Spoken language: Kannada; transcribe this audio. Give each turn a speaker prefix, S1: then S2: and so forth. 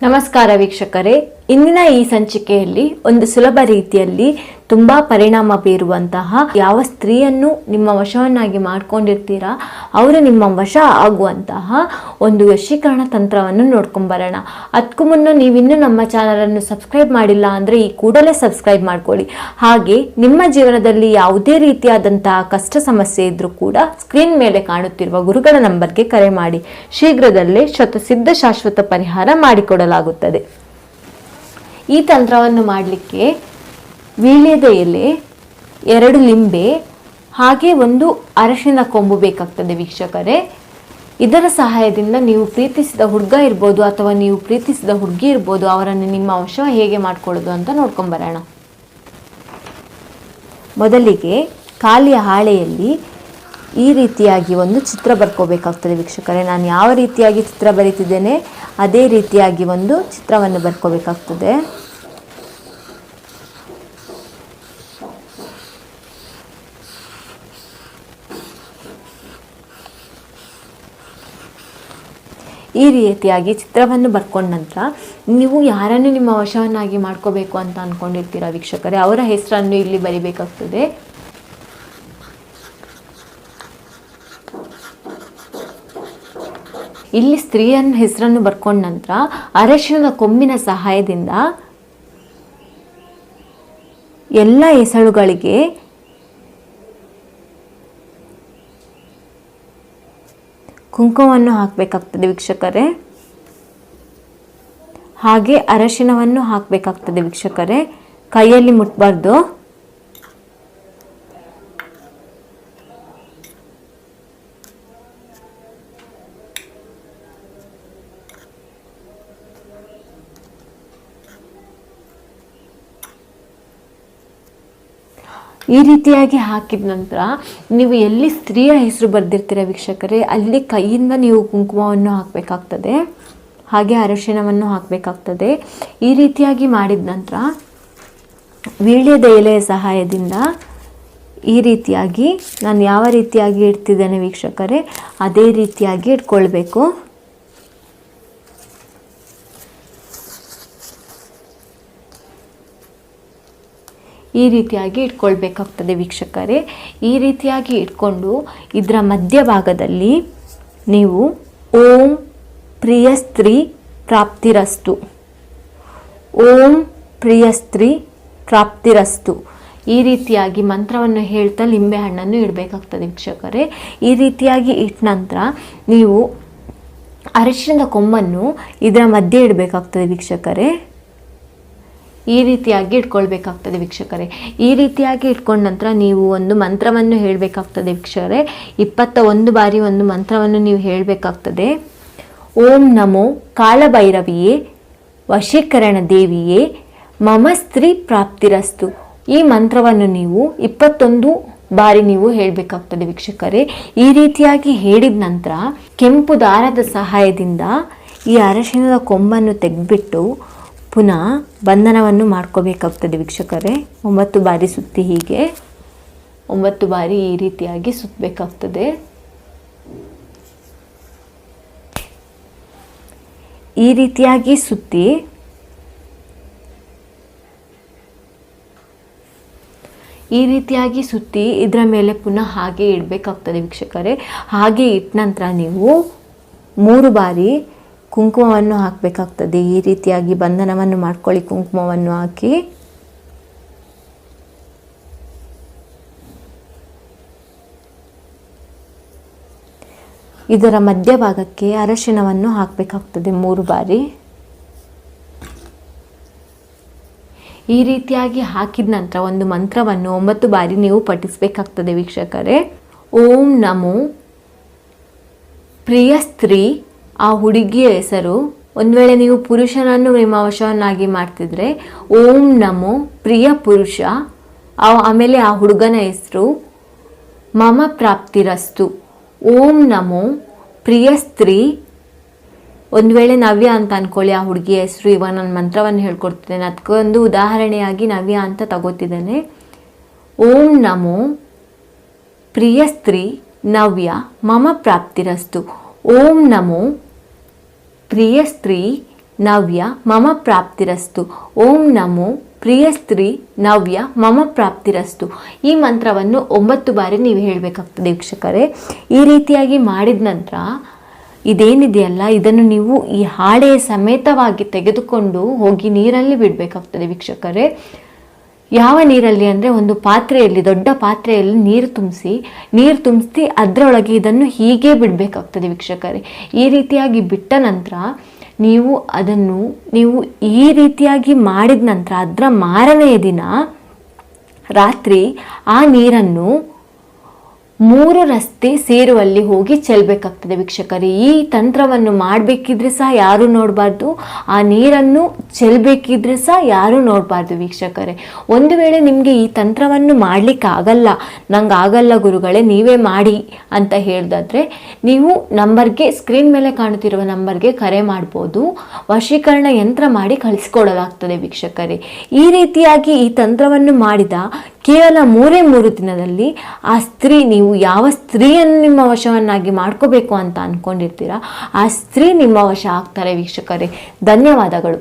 S1: ನಮಸ್ಕಾರ ವೀಕ್ಷಕರೇ, ಇಂದಿನ ಈ ಸಂಚಿಕೆಯಲ್ಲಿ ಒಂದು ಸುಲಭ ರೀತಿಯಲ್ಲಿ ತುಂಬಾ ಪರಿಣಾಮ ಬೀರುವಂತಹ ಯಾವ ಸ್ತ್ರೀಯನ್ನು ನಿಮ್ಮ ವಶವನ್ನಾಗಿ ಮಾಡ್ಕೊಂಡಿರ್ತೀರಾ ಅವರು ನಿಮ್ಮ ವಶ ಆಗುವಂತಹ ಒಂದು ವಶೀಕರಣ ತಂತ್ರವನ್ನು ನೋಡ್ಕೊಂಬರೋಣ. ಅದಕ್ಕೂ ಮುನ್ನ ನೀವಿನ್ನೂ ನಮ್ಮ ಚಾನಲನ್ನು ಸಬ್ಸ್ಕ್ರೈಬ್ ಮಾಡಿಲ್ಲ ಅಂದರೆ ಈ ಕೂಡಲೇ ಸಬ್ಸ್ಕ್ರೈಬ್ ಮಾಡ್ಕೊಳ್ಳಿ. ಹಾಗೆ ನಿಮ್ಮ ಜೀವನದಲ್ಲಿ ಯಾವುದೇ ರೀತಿಯಾದಂತಹ ಕಷ್ಟ ಸಮಸ್ಯೆ ಇದ್ರೂ ಕೂಡ ಸ್ಕ್ರೀನ್ ಮೇಲೆ ಕಾಣುತ್ತಿರುವ ಗುರುಗಳ ನಂಬರ್ಗೆ ಕರೆ ಮಾಡಿ. ಶೀಘ್ರದಲ್ಲೇ ಶತಸಿದ್ಧ ಶಾಶ್ವತ ಪರಿಹಾರ ಮಾಡಿಕೊಡಲಾಗುತ್ತದೆ. ಈ ತಂತ್ರವನ್ನು ಮಾಡಲಿಕ್ಕೆ ವೀಳ್ಯದ ಎಲೆ, 2 ಲಿಂಬೆ ಹಾಗೆ ಒಂದು ಅರಶಿನ ಕೊಂಬು ಬೇಕಾಗ್ತದೆ ವೀಕ್ಷಕರೇ. ಇದರ ಸಹಾಯದಿಂದ ನೀವು ಪ್ರೀತಿಸಿದ ಹುಡುಗ ಇರ್ಬೋದು ಅಥವಾ ನೀವು ಪ್ರೀತಿಸಿದ ಹುಡುಗಿ ಇರ್ಬೋದು, ಅವರನ್ನು ನಿಮ್ಮ ವಶ ಹೇಗೆ ಮಾಡ್ಕೊಳ್ಳೋದು ಅಂತ ನೋಡ್ಕೊಂಬರೋಣ. ಮೊದಲಿಗೆ ಖಾಲಿಯ ಹಾಳೆಯಲ್ಲಿ ಈ ರೀತಿಯಾಗಿ ಒಂದು ಚಿತ್ರ ಬರ್ಕೋಬೇಕಾಗ್ತದೆ ವೀಕ್ಷಕರೇ. ನಾನು ಯಾವ ರೀತಿಯಾಗಿ ಚಿತ್ರ ಬರೀತಿದ್ದೇನೆ ಅದೇ ರೀತಿಯಾಗಿ ಒಂದು ಚಿತ್ರವನ್ನು ಬರ್ಕೋಬೇಕಾಗ್ತದೆ. ಈ ರೀತಿಯಾಗಿ ಚಿತ್ರವನ್ನು ಬರ್ಕೊಂಡ ನಂತರ ನೀವು ಯಾರನ್ನು ನಿಮ್ಮ ವಶವನ್ನಾಗಿ ಮಾಡ್ಕೋಬೇಕು ಅಂತ ಅಂದ್ಕೊಂಡಿರ್ತೀರ ವೀಕ್ಷಕರೇ, ಅವರ ಹೆಸರನ್ನು ಇಲ್ಲಿ ಬರಿಬೇಕಾಗ್ತದೆ. ಇಲ್ಲಿ ಸ್ತ್ರೀಯನ್ನ ಹೆಸರನ್ನು ಬರ್ಕೊಂಡ ನಂತರ ಅರಶಿನದ ಕೊಂಬಿನ ಸಹಾಯದಿಂದ ಎಲ್ಲ ಎಸಳುಗಳಿಗೆ ಕುಂಕುಮವನ್ನು ಹಾಕಬೇಕಾಗ್ತದೆ ವೀಕ್ಷಕರೇ. ಹಾಗೆ ಅರಶಿನವನ್ನು ಹಾಕಬೇಕಾಗ್ತದೆ ವೀಕ್ಷಕರೇ. ಕೈಯಲ್ಲಿ ಮುಟ್ಬಾರ್ದು. ಈ ರೀತಿಯಾಗಿ ಹಾಕಿದ ನಂತರ ನೀವು ಎಲ್ಲಿ ಸ್ತ್ರೀಯ ಹೆಸರು ಬರೆದಿರ್ತೀರ ವೀಕ್ಷಕರೇ, ಅಲ್ಲಿ ಕೈಯಿಂದ ನೀವು ಕುಂಕುಮವನ್ನು ಹಾಕಬೇಕಾಗ್ತದೆ, ಹಾಗೆ ಅರಿಶಿಣವನ್ನು ಹಾಕಬೇಕಾಗ್ತದೆ. ಈ ರೀತಿಯಾಗಿ ಮಾಡಿದ ನಂತರ ವೀಳ್ಯದ ಎಲೆಯ ಸಹಾಯದಿಂದ ಈ ರೀತಿಯಾಗಿ ನಾನು ಯಾವ ರೀತಿಯಾಗಿ ಇಡ್ತಿದ್ದೇನೆ ವೀಕ್ಷಕರೇ ಅದೇ ರೀತಿಯಾಗಿ ಇಟ್ಕೊಳ್ಬೇಕು. ಈ ರೀತಿಯಾಗಿ ಇಟ್ಕೊಳ್ಬೇಕಾಗ್ತದೆ ವೀಕ್ಷಕರೇ. ಈ ರೀತಿಯಾಗಿ ಇಟ್ಕೊಂಡು ಇದರ ಮಧ್ಯಭಾಗದಲ್ಲಿ ನೀವು ಓಂ ಪ್ರಿಯ ಸ್ತ್ರೀ ಪ್ರಾಪ್ತಿರಸ್ತು, ಓಂ ಪ್ರಿಯ ಸ್ತ್ರೀ ಪ್ರಾಪ್ತಿರಸ್ತು ಈ ರೀತಿಯಾಗಿ ಮಂತ್ರವನ್ನು ಹೇಳ್ತಾ ಲಿಂಬೆ ಹಣ್ಣನ್ನು ಇಡಬೇಕಾಗ್ತದೆ ವೀಕ್ಷಕರೇ. ಈ ರೀತಿಯಾಗಿ ಇಟ್ಟ ನಂತರ ನೀವು ಅರಿಶಿಣದ ಕೊಂಬನ್ನು ಇದರ ಮಧ್ಯೆ ಇಡಬೇಕಾಗ್ತದೆ ವೀಕ್ಷಕರೇ. ಈ ರೀತಿಯಾಗಿ ಇಟ್ಕೊಳ್ಬೇಕಾಗ್ತದೆ ವೀಕ್ಷಕರೇ. ಈ ರೀತಿಯಾಗಿ ಇಟ್ಕೊಂಡ ನಂತರ ನೀವು ಒಂದು ಮಂತ್ರವನ್ನು ಹೇಳಬೇಕಾಗ್ತದೆ ವೀಕ್ಷಕರೇ. 21 ಬಾರಿ ಒಂದು ಮಂತ್ರವನ್ನು ನೀವು ಹೇಳಬೇಕಾಗ್ತದೆ. ಓಂ ನಮೋ ಕಾಳಭೈರವಿಯೇ ವಶೀಕರಣ ದೇವಿಯೇ ಮಮ ಸ್ತ್ರೀ ಪ್ರಾಪ್ತಿರಸ್ತು. ಈ ಮಂತ್ರವನ್ನು ನೀವು 21 ಬಾರಿ ನೀವು ಹೇಳಬೇಕಾಗ್ತದೆ ವೀಕ್ಷಕರೇ. ಈ ರೀತಿಯಾಗಿ ಹೇಳಿದ ನಂತರ ಕೆಂಪು ದಾರದ ಸಹಾಯದಿಂದ ಈ ಅರಶಿಣದ ಕೊಂಬನ್ನು ತೆಗೆದ್ಬಿಟ್ಟು ಪುನಃ ಬಂಧನವನ್ನು ಮಾಡ್ಕೋಬೇಕಾಗ್ತದೆ ವೀಕ್ಷಕರೇ. 9 ಬಾರಿ ಸುತ್ತಿ, ಹೀಗೆ 9 ಬಾರಿ ಈ ರೀತಿಯಾಗಿ ಸುತ್ತಬೇಕಾಗ್ತದೆ. ಈ ರೀತಿಯಾಗಿ ಸುತ್ತಿ ಇದರ ಮೇಲೆ ಪುನಃ ಹಾಗೆ ಇಡಬೇಕಾಗ್ತದೆ ವೀಕ್ಷಕರೇ. ಹಾಗೆ ಇಟ್ಟ ನಂತರ ನೀವು 3 ಬಾರಿ ಕುಂಕುಮವನ್ನು ಹಾಕಬೇಕಾಗ್ತದೆ. ಈ ರೀತಿಯಾಗಿ ಬಂಧನವನ್ನು ಮಾಡ್ಕೊಳ್ಳಿ. ಕುಂಕುಮವನ್ನು ಹಾಕಿ ಇದರ ಮಧ್ಯಭಾಗಕ್ಕೆ ಅರಶಿಣವನ್ನು ಹಾಕಬೇಕಾಗ್ತದೆ 3 ಬಾರಿ. ಈ ರೀತಿಯಾಗಿ ಹಾಕಿದ ನಂತರ ಒಂದು ಮಂತ್ರವನ್ನು 9 ಬಾರಿ ನೀವು ಪಠಿಸಬೇಕಾಗ್ತದೆ ವೀಕ್ಷಕರೇ. ಓಂ ನಮೋ ಪ್ರಿಯ ಸ್ತ್ರೀ, ಆ ಹುಡುಗಿಯ ಹೆಸರು, ಒಂದು ವೇಳೆ ನೀವು ಪುರುಷನನ್ನು ನಿಮ್ಮ ವಶವನ್ನಾಗಿ ಮಾಡ್ತಿದ್ರೆ ಓಂ ನಮೋ ಪ್ರಿಯ ಪುರುಷ, ಆಮೇಲೆ ಆ ಹುಡುಗನ ಹೆಸರು ಮಮ ಪ್ರಾಪ್ತಿರಸ್ತು. ಓಂ ನಮೋ ಪ್ರಿಯ ಸ್ತ್ರೀ, ಒಂದು ವೇಳೆ ನವ್ಯ ಅಂತ ಅಂದ್ಕೊಳ್ಳಿ ಆ ಹುಡುಗಿಯ ಹೆಸರು. ಇವಾಗ ನಾನು ಮಂತ್ರವನ್ನು ಹೇಳ್ಕೊಡ್ತಿದ್ದೇನೆ, ಅದಕ್ಕೊಂದು ಉದಾಹರಣೆಯಾಗಿ ನವ್ಯ ಅಂತ ತಗೋತಿದ್ದೇನೆ. ಓಂ ನಮೋ ಪ್ರಿಯ ಸ್ತ್ರೀ ನವ್ಯ ಮಮ ಪ್ರಾಪ್ತಿರಸ್ತು. ಓಂ ನಮೋ ಪ್ರಿಯ ಸ್ತ್ರೀ ನವ್ಯ ಮಮ ಪ್ರಾಪ್ತಿರಸ್ತು. ಓಂ ನಮೋ ಪ್ರಿಯ ಸ್ತ್ರೀ ನವ್ಯ ಮಮ ಪ್ರಾಪ್ತಿರಸ್ತು. ಈ ಮಂತ್ರವನ್ನು 9 ಬಾರಿ ನೀವು ಹೇಳಬೇಕಾಗ್ತದೆ ವೀಕ್ಷಕರೇ. ಈ ರೀತಿಯಾಗಿ ಮಾಡಿದ ನಂತರ ಇದೇನಿದೆಯಲ್ಲ, ಇದನ್ನು ನೀವು ಈ ಹಾಳೆಯ ಸಮೇತವಾಗಿ ತೆಗೆದುಕೊಂಡು ಹೋಗಿ ನೀರಲ್ಲಿ ಬಿಡಬೇಕಾಗ್ತದೆ ವೀಕ್ಷಕರೇ. ಯಾವ ನೀರಲ್ಲಿ ಅಂದರೆ ಒಂದು ಪಾತ್ರೆಯಲ್ಲಿ, ದೊಡ್ಡ ಪಾತ್ರೆಯಲ್ಲಿ ನೀರು ತುಂಬಿಸಿ ಅದರೊಳಗೆ ಇದನ್ನು ಹೀಗೆ ಬಿಡಬೇಕಾಗ್ತದೆ ವೀಕ್ಷಕರೇ. ಈ ರೀತಿಯಾಗಿ ಬಿಟ್ಟ ನಂತರ ನೀವು ಈ ರೀತಿಯಾಗಿ ಮಾಡಿದ ನಂತರ ಅದರ ಮಾರನೆಯ ದಿನ ರಾತ್ರಿ ಆ ನೀರನ್ನು 3 ರಸ್ತೆ ಸೇರುವಲ್ಲಿ ಹೋಗಿ ಚೆಲ್ಲಬೇಕಾಗ್ತದೆ ವೀಕ್ಷಕರೇ. ಈ ತಂತ್ರವನ್ನು ಮಾಡಬೇಕಿದ್ರೆ ಸಹ ಯಾರೂ ನೋಡಬಾರ್ದು, ಆ ನೀರನ್ನು ಚೆಲ್ಲಬೇಕಿದ್ರೆ ಸಹ ಯಾರೂ ನೋಡಬಾರ್ದು ವೀಕ್ಷಕರೇ. ಒಂದು ವೇಳೆ ನಿಮಗೆ ಈ ತಂತ್ರವನ್ನು ಮಾಡಲಿಕ್ಕೆ ಆಗಲ್ಲ, ನಂಗೆ ಆಗಲ್ಲ ಗುರುಗಳೇ ನೀವೇ ಮಾಡಿ ಅಂತ ಹೇಳಿದಾದ್ರೆ ನೀವು ನಂಬರ್ಗೆ, ಸ್ಕ್ರೀನ್ ಮೇಲೆ ಕಾಣುತ್ತಿರುವ ನಂಬರ್ಗೆ ಕರೆ ಮಾಡ್ಬೋದು. ವಶೀಕರಣ ಯಂತ್ರ ಮಾಡಿ ಕಳಿಸ್ಕೊಡಲಾಗ್ತದೆ ವೀಕ್ಷಕರೇ. ಈ ರೀತಿಯಾಗಿ ಈ ತಂತ್ರವನ್ನು ಮಾಡಿದ ಕೇವಲ 3 ದಿನದಲ್ಲಿ ಆ ಸ್ತ್ರೀ, ನೀವು ಯಾವ ಸ್ತ್ರೀಯನ್ನು ನಿಮ್ಮ ವಶವನ್ನಾಗಿ ಮಾಡ್ಕೋಬೇಕು ಅಂತ ಅಂದ್ಕೊಂಡಿರ್ತೀರಾ ಆ ಸ್ತ್ರೀ ನಿಮ್ಮ ವಶ ಆಗ್ತಾರೆ ವೀಕ್ಷಕರೇ. ಧನ್ಯವಾದಗಳು.